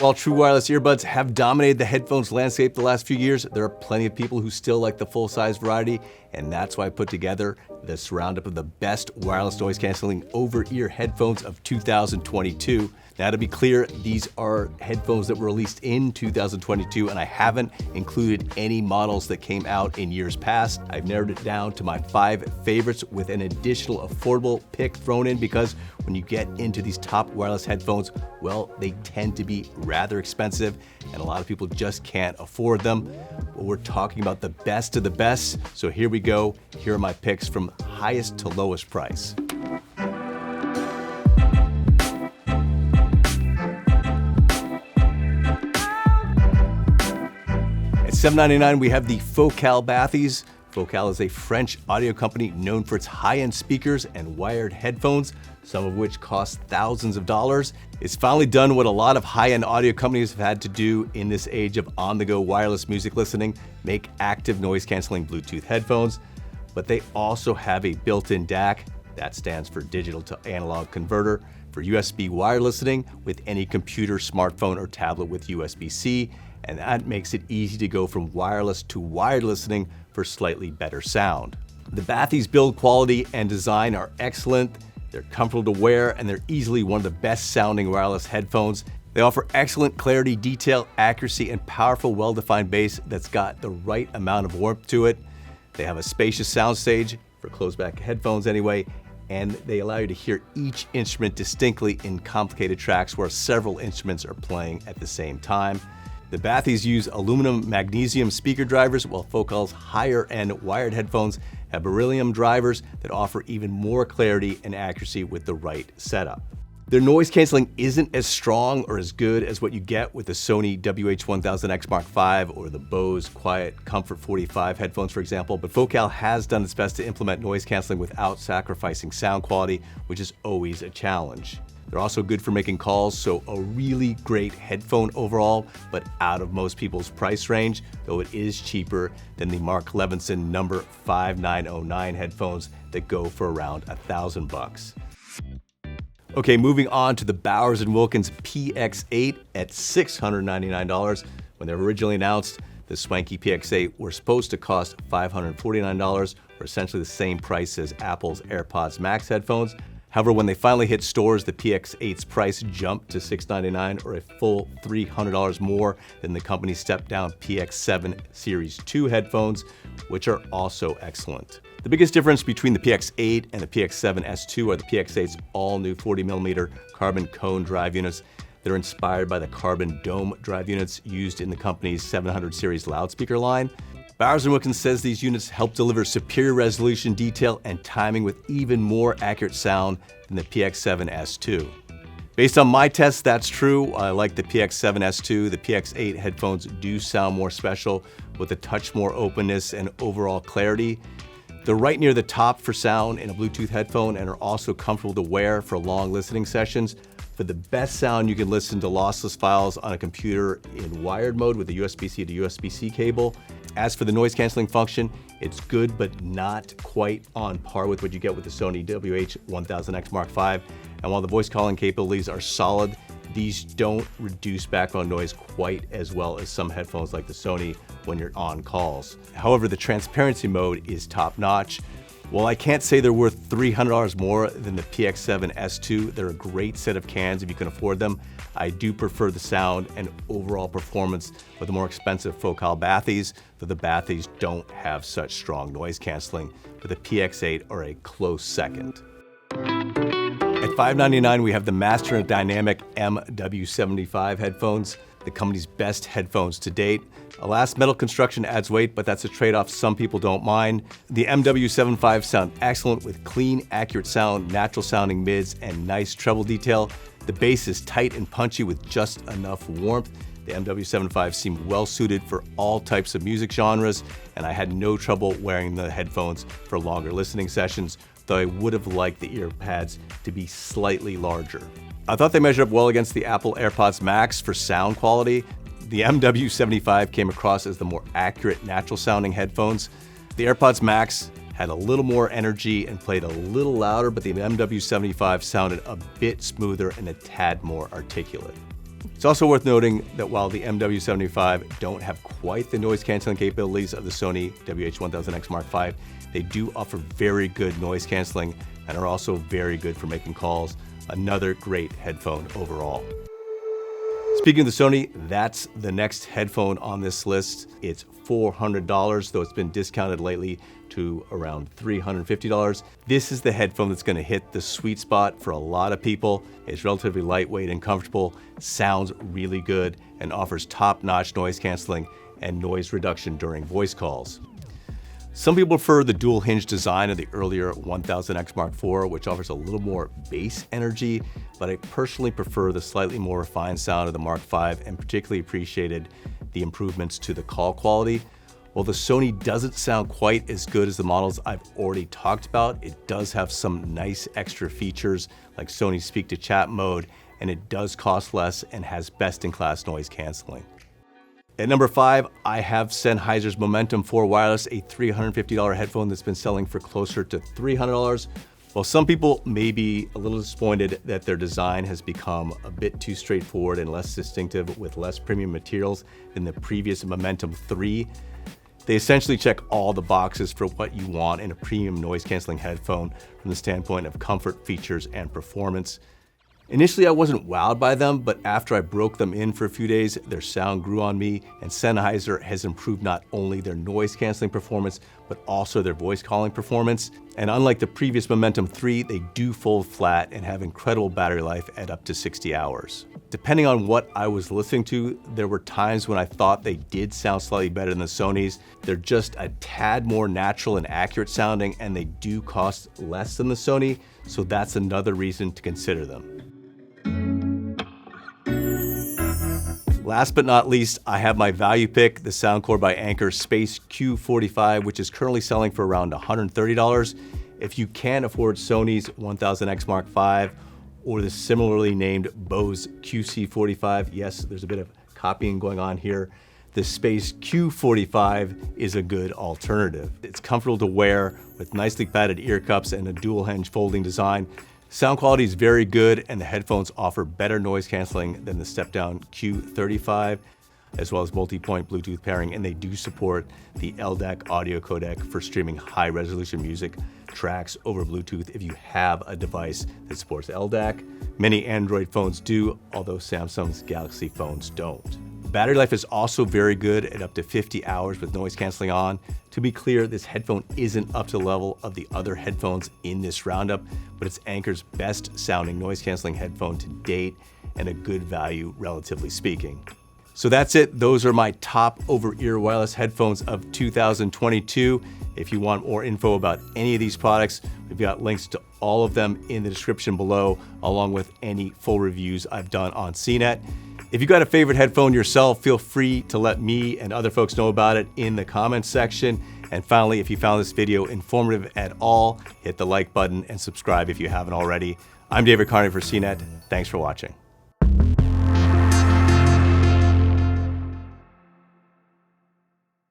While true wireless earbuds have dominated the headphones landscape the last few years, there are plenty of people who still like the full-size variety, and that's why I put together this roundup of the best wireless noise-canceling over-ear headphones of 2022. Now, to be clear, these are headphones that were released in 2022, and I haven't included any models that came out in years past. I've narrowed it down to my 5 favorites with an additional affordable pick thrown in because when you get into these top wireless headphones, well, they tend to be rather expensive, and a lot of people just can't afford them. Well, we're talking about the best of the best, so here we go. Here are my picks from highest to lowest price. At $799, we have the Focal Bathys. Focal is a French audio company known for its high-end speakers and wired headphones, some of which cost thousands of dollars. It's finally done what a lot of high-end audio companies have had to do in this age of on-the-go wireless music listening, make active noise-canceling Bluetooth headphones. But they also have a built-in DAC, that stands for digital to analog converter, for USB wire listening with any computer, smartphone, or tablet with USB-C, and that makes it easy to go from wireless to wired listening for slightly better sound. The Bathys build quality and design are excellent. They're comfortable to wear, and they're easily one of the best sounding wireless headphones. They offer excellent clarity, detail, accuracy, and powerful, well-defined bass that's got the right amount of warmth to it. They have a spacious soundstage, for closed-back headphones anyway, and they allow you to hear each instrument distinctly in complicated tracks where several instruments are playing at the same time. The Bathys use aluminum magnesium speaker drivers, while Focal's higher-end wired headphones have beryllium drivers that offer even more clarity and accuracy with the right setup. Their noise canceling isn't as strong or as good as what you get with the Sony WH-1000XM5 or the Bose Quiet Comfort 45 headphones, for example, but Focal has done its best to implement noise canceling without sacrificing sound quality, which is always a challenge. They're also good for making calls, so a really great headphone overall, but out of most people's price range, though it is cheaper than the Mark Levinson number 5909 headphones that go for around $1,000. Okay, moving on to the Bowers & Wilkins Px8 at $699. When they were originally announced, the swanky Px8 were supposed to cost $549, or essentially the same price as Apple's AirPods Max headphones. However, when they finally hit stores, the Px8's price jumped to $699, or a full $300 more than the company's stepped-down Px7 Series 2 headphones, which are also excellent. The biggest difference between the Px8 and the Px7 S2 are the Px8's all-new 40mm carbon cone drive units that are inspired by the carbon dome drive units used in the company's 700 series loudspeaker line. Bowers & Wilkins says these units help deliver superior resolution, detail, and timing with even more accurate sound than the Px7 S2. Based on my tests, that's true. I like the Px7 S2. The Px8 headphones do sound more special with a touch more openness and overall clarity. They're right near the top for sound in a Bluetooth headphone and are also comfortable to wear for long listening sessions. For the best sound, you can listen to lossless files on a computer in wired mode with a USB-C to USB-C cable. As for the noise canceling function, it's good but not quite on par with what you get with the Sony WH-1000XM5. And while the voice calling capabilities are solid, these don't reduce background noise quite as well as some headphones like the Sony when you're on calls. However, the transparency mode is top-notch. While I can't say they're worth $300 more than the Px7 S2, they're a great set of cans if you can afford them. I do prefer the sound and overall performance with the more expensive Focal Bathys, though the Bathys don't have such strong noise canceling, but the Px8 are a close second. At $599, we have the Master Dynamic MW75 headphones, the company's best headphones to date. Alas, metal construction adds weight, but that's a trade-off some people don't mind. The MW75 sound excellent with clean, accurate sound, natural sounding mids, and nice treble detail. The bass is tight and punchy with just enough warmth. The MW75 seemed well suited for all types of music genres, and I had no trouble wearing the headphones for longer listening sessions, though I would have liked the ear pads to be slightly larger. I thought they measured up well against the Apple AirPods Max for sound quality. The MW75 came across as the more accurate, natural-sounding headphones. The AirPods Max had a little more energy and played a little louder, but the MW75 sounded a bit smoother and a tad more articulate. It's also worth noting that while the MW75 don't have quite the noise canceling capabilities of the Sony WH-1000XM5, they do offer very good noise canceling and are also very good for making calls. Another great headphone overall. Speaking of the Sony, that's the next headphone on this list. It's $400, though it's been discounted lately to around $350. This is the headphone that's going to hit the sweet spot for a lot of people. It's relatively lightweight and comfortable, sounds really good, and offers top-notch noise canceling and noise reduction during voice calls. Some people prefer the dual hinge design of the earlier 1000X Mark IV, which offers a little more bass energy, but I personally prefer the slightly more refined sound of the Mark V and particularly appreciated the improvements to the call quality. While the Sony doesn't sound quite as good as the models I've already talked about, it does have some nice extra features like Sony's speak to chat mode, and it does cost less and has best-in-class noise canceling. At number 5, I have Sennheiser's Momentum 4 Wireless, a $350 headphone that's been selling for closer to $300. While some people may be a little disappointed that their design has become a bit too straightforward and less distinctive with less premium materials than the previous Momentum 3, they essentially check all the boxes for what you want in a premium noise canceling headphone from the standpoint of comfort, features, and performance. Initially, I wasn't wowed by them, but after I broke them in for a few days, their sound grew on me, and Sennheiser has improved not only their noise canceling performance, but also their voice calling performance. And unlike the previous Momentum 3, they do fold flat and have incredible battery life at up to 60 hours. Depending on what I was listening to, there were times when I thought they did sound slightly better than the Sonys. They're just a tad more natural and accurate sounding, and they do cost less than the Sony, so that's another reason to consider them. Last but not least, I have my value pick, the Soundcore by Anker Space Q45, which is currently selling for around $130. If you can't afford Sony's 1000X Mark V or the similarly named Bose QC45, yes, there's a bit of copying going on here, the Space Q45 is a good alternative. It's comfortable to wear with nicely padded ear cups and a dual hinge folding design. Sound quality is very good, and the headphones offer better noise canceling than the step-down Q35, as well as multi-point Bluetooth pairing, and they do support the LDAC audio codec for streaming high-resolution music tracks over Bluetooth if you have a device that supports LDAC. Many Android phones do, although Samsung's Galaxy phones don't. Battery life is also very good at up to 50 hours with noise canceling on. To be clear, this headphone isn't up to the level of the other headphones in this roundup, but it's Anker's best sounding noise canceling headphone to date and a good value relatively speaking. So that's it. Those are my top over-ear wireless headphones of 2022. If you want more info about any of these products, we've got links to all of them in the description below, along with any full reviews I've done on CNET. If you got a favorite headphone yourself, feel free to let me and other folks know about it in the comments section. And finally, if you found this video informative at all, hit the like button and subscribe if you haven't already. I'm David Carnoy for CNET. Thanks for watching.